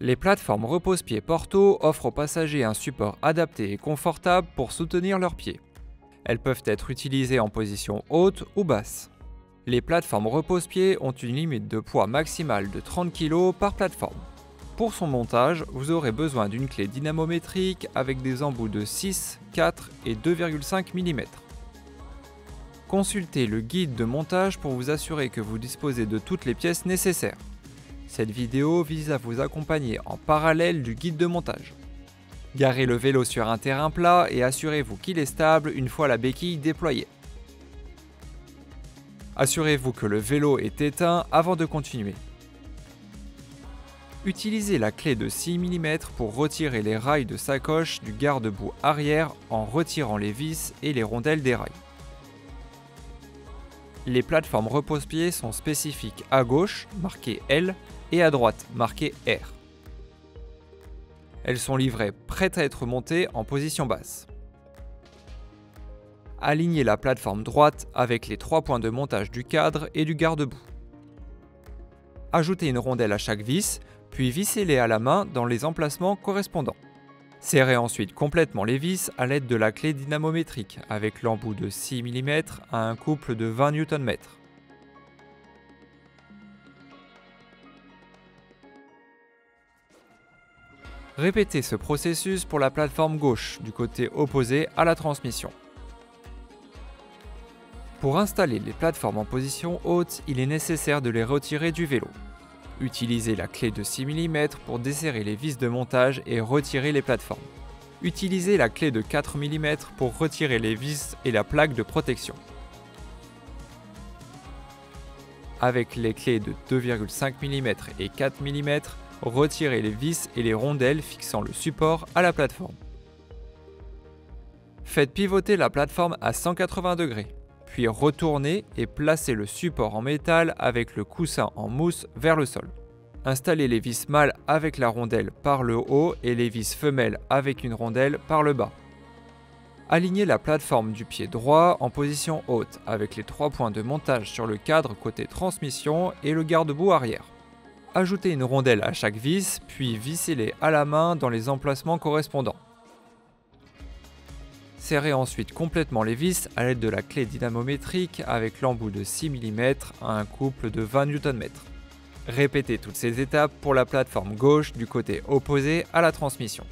Les plateformes repose-pieds Porto offrent aux passagers un support adapté et confortable pour soutenir leurs pieds. Elles peuvent être utilisées en position haute ou basse. Les plateformes repose-pieds ont une limite de poids maximale de 30 kg par plateforme. Pour son montage, vous aurez besoin d'une clé dynamométrique avec des embouts de 6, 4 et 2,5 mm. Consultez le guide de montage pour vous assurer que vous disposez de toutes les pièces nécessaires. Cette vidéo vise à vous accompagner en parallèle du guide de montage. Garez le vélo sur un terrain plat et assurez-vous qu'il est stable une fois la béquille déployée. Assurez-vous que le vélo est éteint avant de continuer. Utilisez la clé de 6 mm pour retirer les rails de sacoche du garde-boue arrière en retirant les vis et les rondelles des rails. Les plateformes repose-pieds sont spécifiques à gauche, marquées L, et à droite, marquées R. Elles sont livrées prêtes à être montées en position basse. Alignez la plateforme droite avec les 3 points de montage du cadre et du garde-boue. Ajoutez une rondelle à chaque vis, puis vissez-les à la main dans les emplacements correspondants. Serrez ensuite complètement les vis à l'aide de la clé dynamométrique avec l'embout de 6 mm à un couple de 20 Nm. Répétez ce processus pour la plateforme gauche du côté opposé à la transmission. Pour installer les plateformes en position haute, il est nécessaire de les retirer du vélo. Utilisez la clé de 6 mm pour desserrer les vis de montage et retirer les plateformes. Utilisez la clé de 4 mm pour retirer les vis et la plaque de protection. Avec les clés de 2,5 mm et 4 mm, retirez les vis et les rondelles fixant le support à la plateforme. Faites pivoter la plateforme à 180 degrés, puis retournez et placez le support en métal avec le coussin en mousse vers le sol. Installez les vis mâles avec la rondelle par le haut et les vis femelles avec une rondelle par le bas. Alignez la plateforme du pied droit en position haute avec les 3 points de montage sur le cadre côté transmission et le garde-boue arrière. Ajoutez une rondelle à chaque vis, puis vissez-les à la main dans les emplacements correspondants. Serrez ensuite complètement les vis à l'aide de la clé dynamométrique avec l'embout de 6 mm à un couple de 20 Nm. Répétez toutes ces étapes pour la plateforme gauche du côté opposé à la transmission.